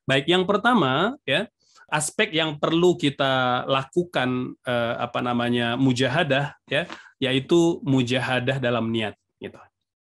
Baik, yang pertama ya, aspek yang perlu kita lakukan mujahadah ya, yaitu mujahadah dalam niat gitu.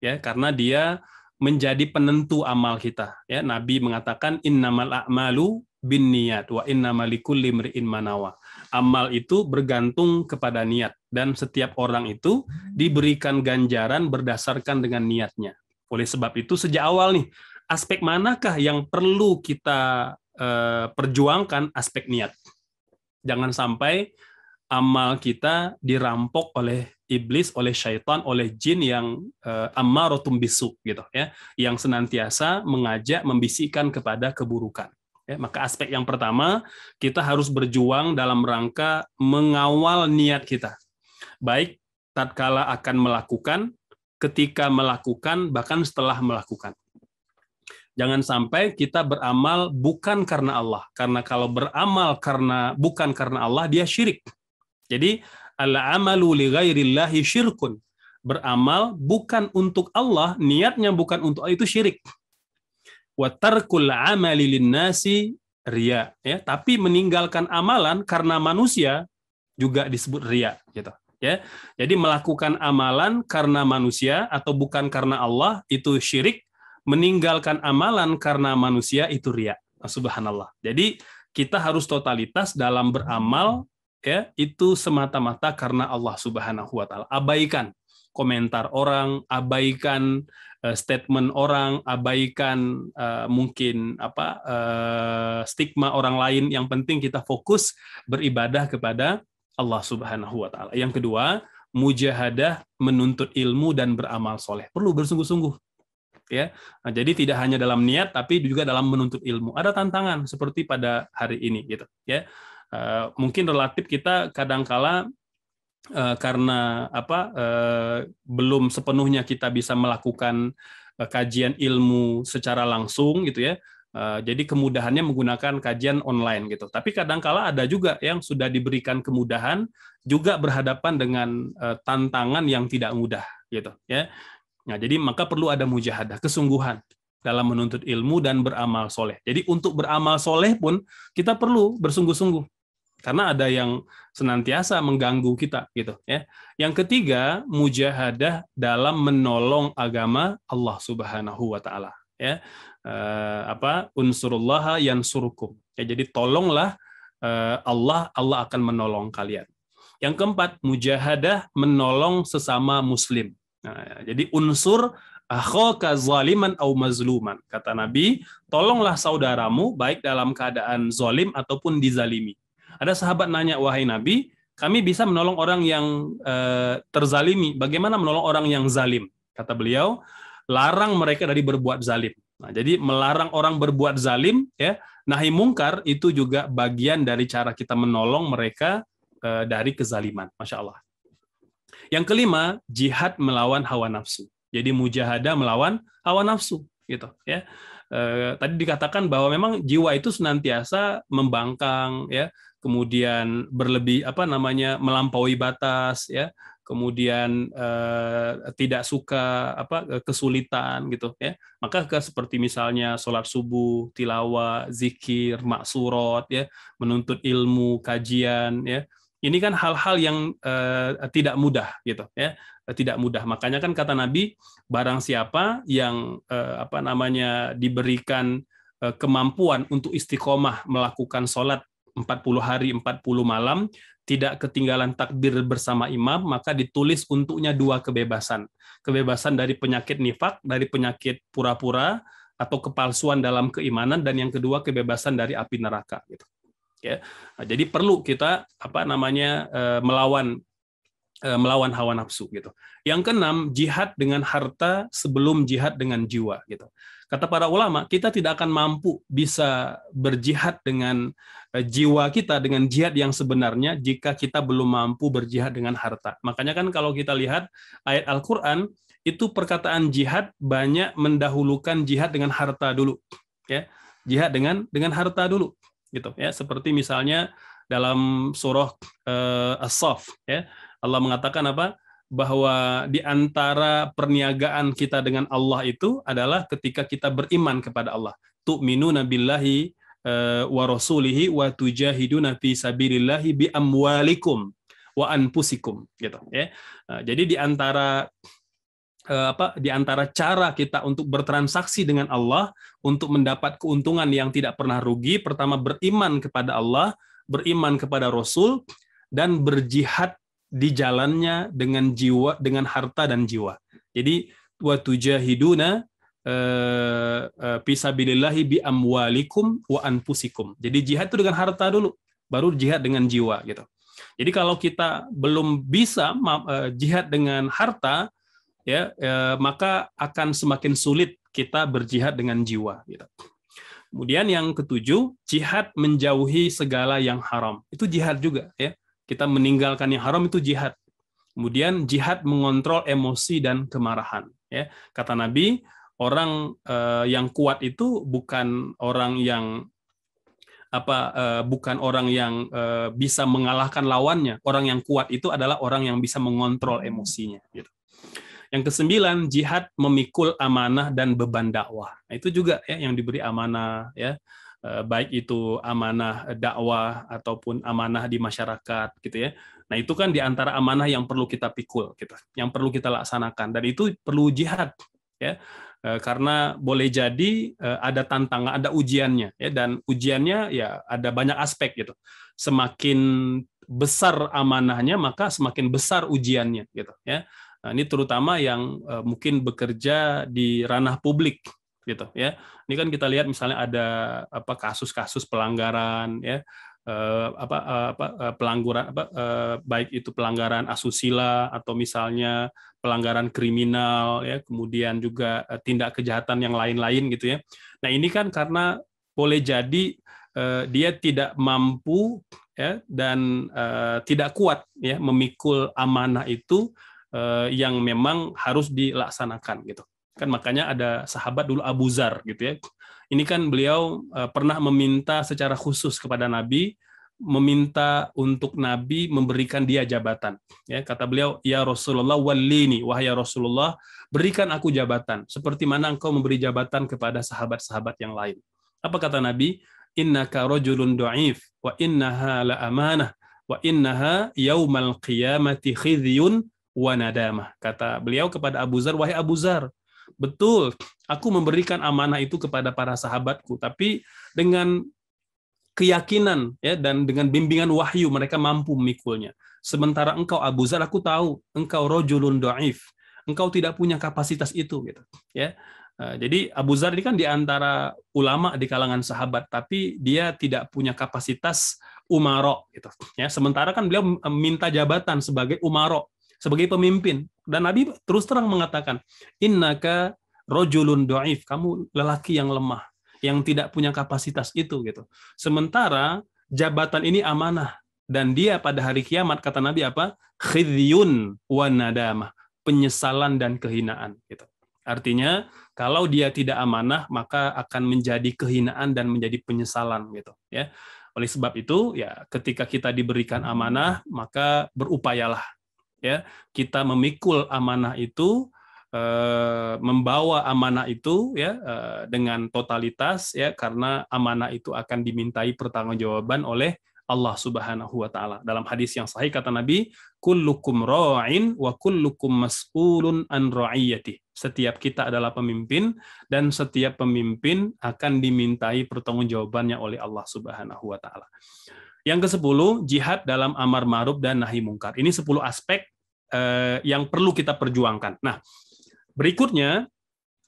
Ya, karena dia menjadi penentu amal kita ya. Nabi mengatakan innamal a'malu binniyat wa innamal likulli imri'in ma nawa. Amal itu bergantung kepada niat dan setiap orang itu diberikan ganjaran berdasarkan dengan niatnya. Oleh sebab itu sejak awal nih, aspek manakah yang perlu kita perjuangkan? Aspek niat. Jangan sampai amal kita dirampok oleh iblis, oleh syaitan, oleh jin yang ammaratum bisu gitu ya, yang senantiasa mengajak, membisikkan kepada keburukan. Ya, maka aspek yang pertama, kita harus berjuang dalam rangka mengawal niat kita. Baik tatkala akan melakukan, ketika melakukan, bahkan setelah melakukan. Jangan sampai kita beramal bukan karena Allah. Karena kalau beramal bukan karena Allah, dia syirik. Jadi al-amalu li ghairillahi syirkun. Beramal bukan untuk Allah, niatnya bukan untuk Allah, itu syirik. Wa tarkul amali linnasi riya, ya, tapi meninggalkan amalan karena manusia juga disebut riya gitu, ya. Jadi melakukan amalan karena manusia atau bukan karena Allah itu syirik, meninggalkan amalan karena manusia itu riya. Subhanallah. Jadi kita harus totalitas dalam beramal ya, itu semata-mata karena Allah Subhanahu wa taala. Abaikan komentar orang, abaikan statement orang, abaikan mungkin stigma orang lain. Yang penting kita fokus beribadah kepada Allah Subhanahu wa taala. Yang kedua, mujahadah menuntut ilmu dan beramal soleh. Perlu bersungguh-sungguh. Ya. Nah, jadi tidak hanya dalam niat tapi juga dalam menuntut ilmu. Ada tantangan seperti pada hari ini gitu, ya. Mungkin relatif kita kadangkala karena belum sepenuhnya kita bisa melakukan kajian ilmu secara langsung gitu ya. Jadi kemudahannya menggunakan kajian online gitu. Tapi kadangkala ada juga yang sudah diberikan kemudahan juga berhadapan dengan tantangan yang tidak mudah gitu ya. Nah, jadi maka perlu ada mujahadah, kesungguhan dalam menuntut ilmu dan beramal soleh. Jadi untuk beramal soleh pun kita perlu bersungguh-sungguh. Karena ada yang senantiasa mengganggu kita gitu ya. Yang ketiga, mujahadah dalam menolong agama Allah Subhanahu wa taala ya. Unsurullaha yansurukum. Ya, jadi tolonglah Allah akan menolong kalian. Yang keempat, mujahadah menolong sesama muslim. Nah, jadi unsur akhaka zaliman au mazluman. Kata Nabi, tolonglah saudaramu baik dalam keadaan zalim ataupun dizalimi. Ada sahabat nanya, wahai Nabi, kami bisa menolong orang yang terzalimi. Bagaimana menolong orang yang zalim? Kata beliau, larang mereka dari berbuat zalim. Nah, jadi melarang orang berbuat zalim, ya, nahi mungkar itu juga bagian dari cara kita menolong mereka dari kezaliman. Masya Allah. Yang kelima, jihad melawan hawa nafsu. Jadi mujahadah melawan hawa nafsu, gitu, ya. Tadi dikatakan bahwa memang jiwa itu senantiasa membangkang, ya, kemudian berlebih melampaui batas, ya, kemudian tidak suka kesulitan gitu ya. Maka seperti misalnya sholat subuh, tilawah, zikir, maksurat ya, menuntut ilmu, kajian ya. Ini kan hal-hal yang tidak mudah gitu ya, tidak mudah. Makanya kan kata Nabi, barang siapa yang diberikan kemampuan untuk istiqomah melakukan sholat 40 hari 40 malam, tidak ketinggalan takbir bersama imam, maka ditulis untuknya 2 kebebasan. Kebebasan dari penyakit nifak, dari penyakit pura-pura atau kepalsuan dalam keimanan, dan yang kedua kebebasan dari api neraka gitu. Ya. Nah, jadi perlu kita melawan hawa nafsu gitu. Yang keenam, jihad dengan harta sebelum jihad dengan jiwa gitu. Kata para ulama, kita tidak akan mampu bisa berjihad dengan jiwa kita, dengan jihad yang sebenarnya jika kita belum mampu berjihad dengan harta. Makanya kan kalau kita lihat ayat Al-Qur'an, itu perkataan jihad banyak mendahulukan jihad dengan harta dulu, ya. Jihad dengan harta dulu gitu ya. Seperti misalnya dalam surah As-Saff ya. Allah mengatakan apa? Bahwa di antara perniagaan kita dengan Allah itu adalah ketika kita beriman kepada Allah. Tu'minuna billahi wa rasulihi wa tujahiduna fi sabilillahi bi amwalikum wa anfusikum gitu ya. Jadi di antara cara kita untuk bertransaksi dengan Allah untuk mendapat keuntungan yang tidak pernah rugi, pertama beriman kepada Allah, beriman kepada Rasul, dan berjihad di jalannya dengan jiwa, dengan harta dan jiwa. Jadi wa tujahiduna fisabilillahi bi amwalikum wa anfusikum. Jadi jihad itu dengan harta dulu, baru jihad dengan jiwa gitu. Jadi kalau kita belum bisa jihad dengan harta, maka akan semakin sulit kita berjihad dengan jiwa gitu. Kemudian yang ketujuh, jihad menjauhi segala yang haram. Itu jihad juga ya. Kita meninggalkan yang haram itu jihad. Kemudian jihad mengontrol emosi dan kemarahan ya. Kata Nabi, orang yang kuat itu bukan orang yang bisa mengalahkan lawannya. Orang yang kuat itu adalah orang yang bisa mengontrol emosinya gitu. Yang kesembilan, jihad memikul amanah dan beban dakwah. Nah, itu juga ya yang diberi amanah ya, baik itu amanah dakwah ataupun amanah di masyarakat gitu ya. Nah, itu kan di antara amanah yang perlu kita pikul gitu, yang perlu kita laksanakan, dan itu perlu jihad ya. Karena boleh jadi ada tantangan, ada ujiannya ya, dan ujiannya ya ada banyak aspek gitu. Semakin besar amanahnya, maka semakin besar ujiannya gitu ya. Nah, ini terutama yang mungkin bekerja di ranah publik gitu ya. Ini kan kita lihat misalnya ada kasus-kasus pelanggaran ya, pelanggaran baik itu pelanggaran asusila atau misalnya pelanggaran kriminal ya, kemudian juga tindak kejahatan yang lain-lain gitu ya. Nah, ini kan karena boleh jadi dia tidak mampu ya, dan tidak kuat ya memikul amanah itu yang memang harus dilaksanakan gitu kan. Makanya ada sahabat dulu Abu Dzar gitu ya, ini kan beliau pernah meminta secara khusus kepada Nabi, meminta untuk Nabi memberikan dia jabatan ya. Kata beliau, ya Rasulullah wallini, wahai Rasulullah berikan aku jabatan seperti mana engkau memberi jabatan kepada sahabat-sahabat yang lain. Apa kata Nabi? Innaka rajulun dhaif wa innaha la amanah wa innaha yaumal qiyamati khizyun wa nadamah. Kata beliau kepada Abu Dzar, wahai Abu Dzar, betul, aku memberikan amanah itu kepada para sahabatku, tapi dengan keyakinan ya, dan dengan bimbingan wahyu mereka mampu memikulnya. Sementara engkau Abu Dzar, aku tahu engkau rajulun dhaif, engkau tidak punya kapasitas itu gitu ya. Jadi Abu Dzar ini kan di antara ulama di kalangan sahabat, tapi dia tidak punya kapasitas umaro gitu ya. Sementara kan beliau minta jabatan sebagai umaro, sebagai pemimpin, dan Nabi terus terang mengatakan, innaka rajulun dhaif, kamu lelaki yang lemah, yang tidak punya kapasitas itu gitu. Sementara jabatan ini amanah, dan dia pada hari kiamat kata Nabi apa? Khizyun wa nadamah, penyesalan dan kehinaan gitu. Artinya kalau dia tidak amanah maka akan menjadi kehinaan dan menjadi penyesalan gitu ya. Oleh sebab itu ya, ketika kita diberikan amanah maka berupayalah ya kita memikul amanah itu, membawa amanah itu ya dengan totalitas ya, karena amanah itu akan dimintai pertanggungjawaban oleh Allah Subhanahu wa taala. Dalam hadis yang sahih kata Nabi, kullukum ra'in wa kullukum mas'ulun an ra'iyati. Setiap kita adalah pemimpin dan setiap pemimpin akan dimintai pertanggungjawabannya oleh Allah Subhanahu wa taala. Yang ke-10, jihad dalam amar ma'ruf dan nahi mungkar. Ini 10 aspek yang perlu kita perjuangkan. Nah, berikutnya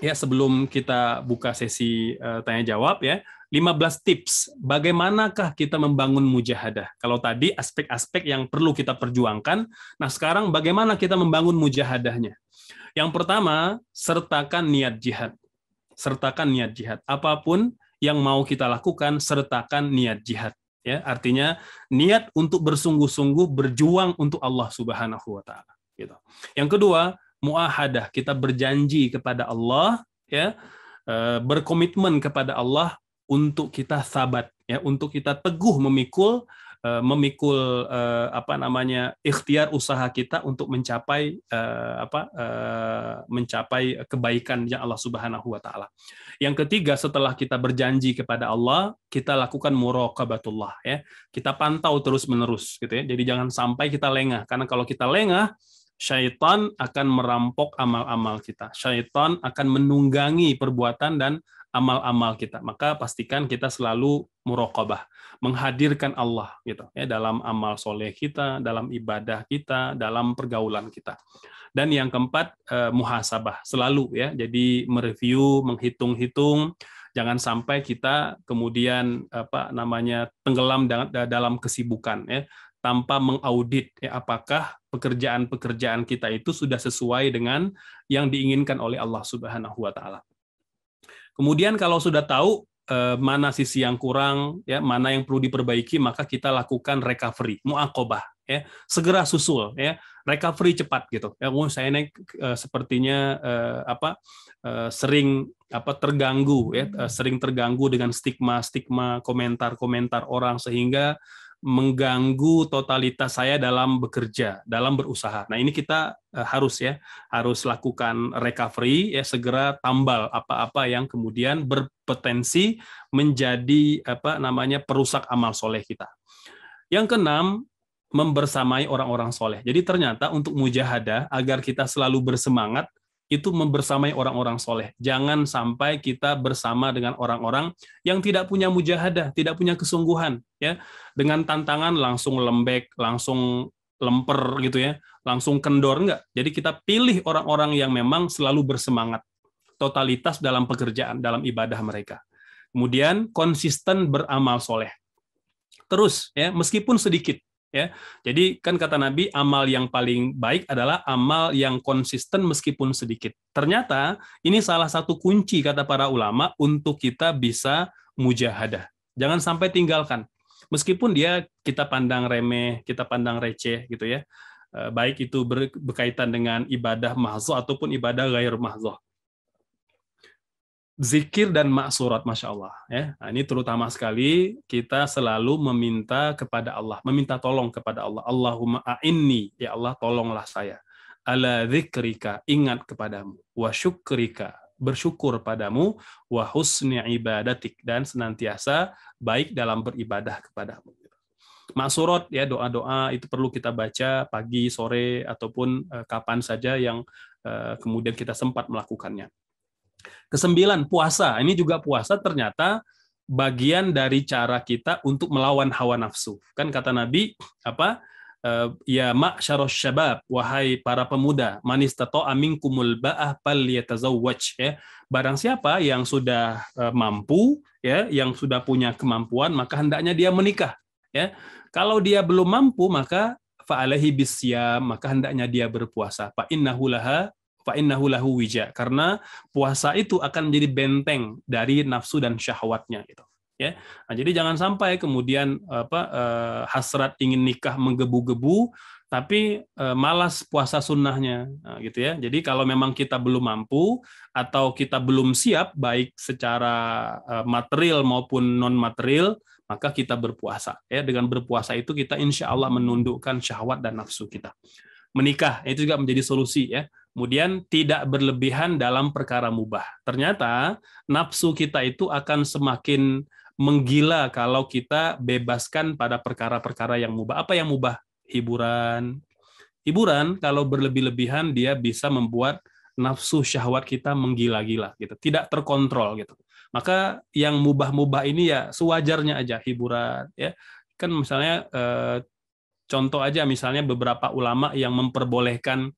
ya, sebelum kita buka sesi tanya jawab ya, 15 tips bagaimanakah kita membangun mujahadah. Kalau tadi aspek-aspek yang perlu kita perjuangkan, nah sekarang bagaimana kita membangun mujahadahnya. Yang pertama, sertakan niat jihad. Sertakan niat jihad. Apapun yang mau kita lakukan, sertakan niat jihad. Ya, artinya niat untuk bersungguh-sungguh berjuang untuk Allah Subhanahu wa taala gitu. Yang kedua, muahadah, kita berjanji kepada Allah ya, berkomitmen kepada Allah untuk kita sabat ya, untuk kita teguh memikul memikul ikhtiar usaha kita untuk mencapai kebaikan yang Allah Subhanahu wa taala. Yang ketiga, setelah kita berjanji kepada Allah, kita lakukan muraqabatullah, ya. Kita pantau terus-menerus gitu ya. Jadi jangan sampai kita lengah, karena kalau kita lengah, syaitan akan merampok amal-amal kita. Syaitan akan menunggangi perbuatan dan amal-amal kita. Maka pastikan kita selalu muraqabah, menghadirkan Allah gitu ya dalam amal soleh kita, dalam ibadah kita, dalam pergaulan kita. Dan yang keempat, muhasabah, selalu ya. Jadi mereview, menghitung-hitung, jangan sampai kita kemudian tenggelam dalam kesibukan ya, tanpa mengaudit ya, apakah pekerjaan-pekerjaan kita itu sudah sesuai dengan yang diinginkan oleh Allah Subhanahu wa taala. Kemudian kalau sudah tahu mana sisi yang kurang ya, mana yang perlu diperbaiki, maka kita lakukan recovery, muaqabah ya, segera susul ya, recovery cepat gitu. Ya, saya ini sepertinya sering terganggu ya, sering terganggu dengan stigma komentar-komentar orang sehingga mengganggu totalitas saya dalam bekerja, dalam berusaha. Nah, ini kita harus lakukan recovery ya, segera tambal apa-apa yang kemudian berpotensi menjadi perusak amal soleh kita. Yang keenam, membersamai orang-orang soleh. Jadi ternyata untuk mujahadah, agar kita selalu bersemangat, itu membersamai orang-orang soleh. Jangan sampai kita bersama dengan orang-orang yang tidak punya mujahadah, tidak punya kesungguhan, ya. Dengan tantangan langsung lembek, langsung lemper gitu ya, langsung kendor, enggak. Jadi kita pilih orang-orang yang memang selalu bersemangat, totalitas dalam pekerjaan, dalam ibadah mereka. Kemudian konsisten beramal soleh. Terus ya, meskipun sedikit. Ya, jadi kan kata Nabi, amal yang paling baik adalah amal yang konsisten meskipun sedikit. Ternyata ini salah satu kunci kata para ulama untuk kita bisa mujahadah. Jangan sampai tinggalkan. Meskipun dia kita pandang remeh, kita pandang receh gitu ya. Baik itu berkaitan dengan ibadah mahzuh ataupun ibadah ghair mahzuh. Zikir dan maksurat, Masya Allah. Ya. Nah, ini terutama sekali kita selalu meminta kepada Allah, meminta tolong kepada Allah. Allahumma a'inni, ya Allah tolonglah saya. Ala dzikrika, ingat kepadamu. Wa syukrika, bersyukur padamu. Wa husni ibadatik, dan senantiasa baik dalam beribadah kepadamu. Maksurat, ya, doa-doa itu perlu kita baca pagi, sore, ataupun kapan saja yang kemudian kita sempat melakukannya. Kesembilan, puasa. Ini juga puasa ternyata bagian dari cara kita untuk melawan hawa nafsu. Kan kata Nabi, ya ma'syaros syabab, wahai para pemuda, man istata'a minkumul ba'ah falyatazawwaj, ya. Barang siapa yang sudah mampu, ya, yang sudah punya kemampuan, maka hendaknya dia menikah, ya. Kalau dia belum mampu, maka fa'alaihi bisyam, maka hendaknya dia berpuasa. Fa innahu lahu wija, karena puasa itu akan menjadi benteng dari nafsu dan syahwatnya gitu ya. Nah, jadi jangan sampai kemudian hasrat ingin nikah menggebu-gebu tapi malas puasa sunnahnya, nah, gitu ya. Jadi kalau memang kita belum mampu atau kita belum siap baik secara material maupun non material, maka kita berpuasa ya. Dengan berpuasa itu kita insya Allah menundukkan syahwat dan nafsu kita. Menikah itu juga menjadi solusi ya. Kemudian tidak berlebihan dalam perkara mubah. Ternyata nafsu kita itu akan semakin menggila kalau kita bebaskan pada perkara-perkara yang mubah. Apa yang mubah? Hiburan. Hiburan kalau berlebih-lebihan dia bisa membuat nafsu syahwat kita menggila-gila gitu, tidak terkontrol gitu. Maka yang mubah-mubah ini ya sewajarnya aja, hiburan ya. Kan misalnya contoh aja, misalnya beberapa ulama yang memperbolehkan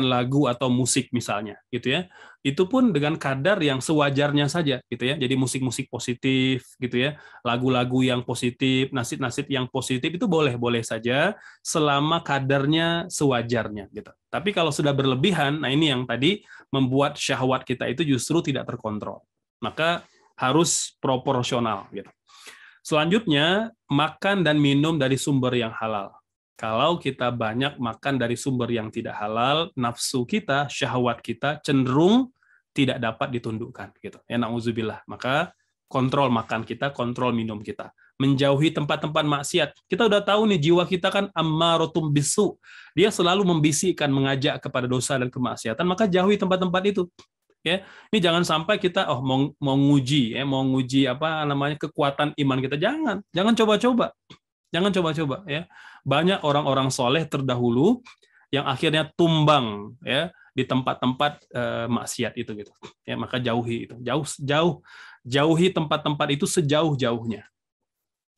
lagu atau musik misalnya gitu ya, itu pun dengan kadar yang sewajarnya saja gitu ya. Jadi musik-musik positif gitu ya, lagu-lagu yang positif, nasid-nasid yang positif itu boleh-boleh saja selama kadarnya sewajarnya gitu. Tapi kalau sudah berlebihan, nah ini yang tadi membuat syahwat kita itu justru tidak terkontrol. Maka harus proporsional gitu. Selanjutnya, makan dan minum dari sumber yang halal. Kalau kita banyak makan dari sumber yang tidak halal, nafsu kita, syahwat kita cenderung tidak dapat ditundukkan gitu. Ya, na'udzubillah. Maka kontrol makan kita, kontrol minum kita. menjauhi tempat-tempat maksiat. Kita udah tahu nih jiwa kita kan ammaratum bisu. Dia selalu membisikkan, mengajak kepada dosa dan kemaksiatan, maka jauhi tempat-tempat itu. Ya, ini jangan sampai kita mau nguji apa namanya kekuatan iman kita. Jangan coba-coba. Jangan coba-coba ya. Banyak orang-orang soleh terdahulu yang akhirnya tumbang ya di tempat-tempat maksiat itu gitu. Ya, maka jauhi itu. Jauhi tempat-tempat itu sejauh-jauhnya.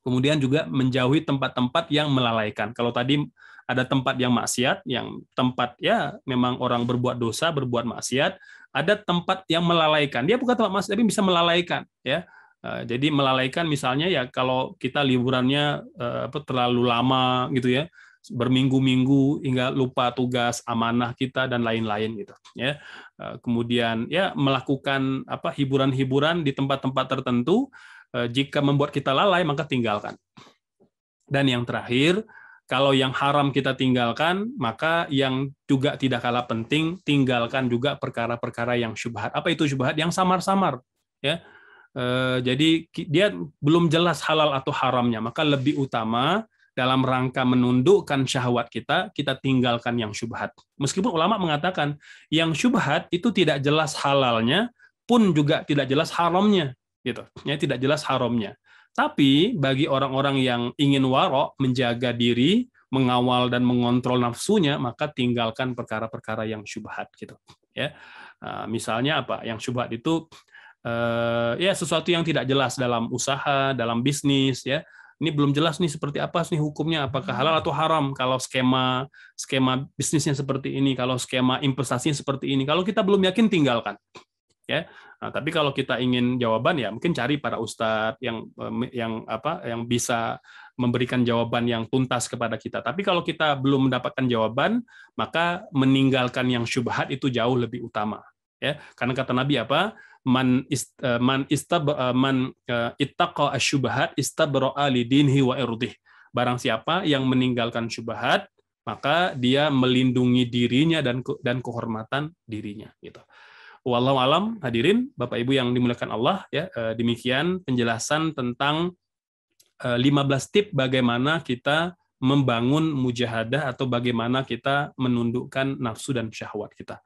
Kemudian juga menjauhi tempat-tempat yang melalaikan. Kalau tadi ada tempat yang maksiat, yang tempat ya memang orang berbuat dosa, berbuat maksiat, ada tempat yang melalaikan. Dia bukan tempat maksiat tapi bisa melalaikan ya. Jadi melalaikan misalnya ya kalau kita liburannya terlalu lama gitu ya, berminggu-minggu hingga lupa tugas, amanah kita dan lain-lain gitu ya. Kemudian ya melakukan hiburan-hiburan di tempat-tempat tertentu, jika membuat kita lalai maka tinggalkan. Dan yang terakhir, kalau yang haram kita tinggalkan, maka yang juga tidak kalah penting, tinggalkan juga perkara-perkara yang syubhat. Apa itu syubhat? Yang samar-samar ya. Jadi dia belum jelas halal atau haramnya, maka lebih utama dalam rangka menundukkan syahwat kita tinggalkan yang syubhat. Meskipun ulama mengatakan yang syubhat itu tidak jelas halalnya, pun juga tidak jelas haramnya, gitu. Ya, tidak jelas haramnya. Tapi bagi orang-orang yang ingin warok, menjaga diri, mengawal dan mengontrol nafsunya, maka tinggalkan perkara-perkara yang syubhat, gitu. Ya, misalnya apa? Yang syubhat itu ya sesuatu yang tidak jelas dalam usaha, dalam bisnis ya. Ini belum jelas nih seperti apa nih hukumnya, apakah halal atau haram kalau skema bisnisnya seperti ini, kalau skema investasinya seperti ini. Kalau kita belum yakin tinggalkan. Ya. Nah, tapi kalau kita ingin jawaban ya mungkin cari para ustadz yang bisa memberikan jawaban yang tuntas kepada kita. Tapi kalau kita belum mendapatkan jawaban, maka meninggalkan yang syubhat itu jauh lebih utama. Ya, karena kata Nabi apa? Man ittaqa asyubhat istabra'a lidinhi wa irdih. Barang siapa yang meninggalkan syubhat, maka dia melindungi dirinya dan kehormatan dirinya gitu. Wallahu alam, hadirin Bapak Ibu yang dimuliakan Allah ya, demikian penjelasan tentang 15 tips bagaimana kita membangun mujahadah atau bagaimana kita menundukkan nafsu dan syahwat kita.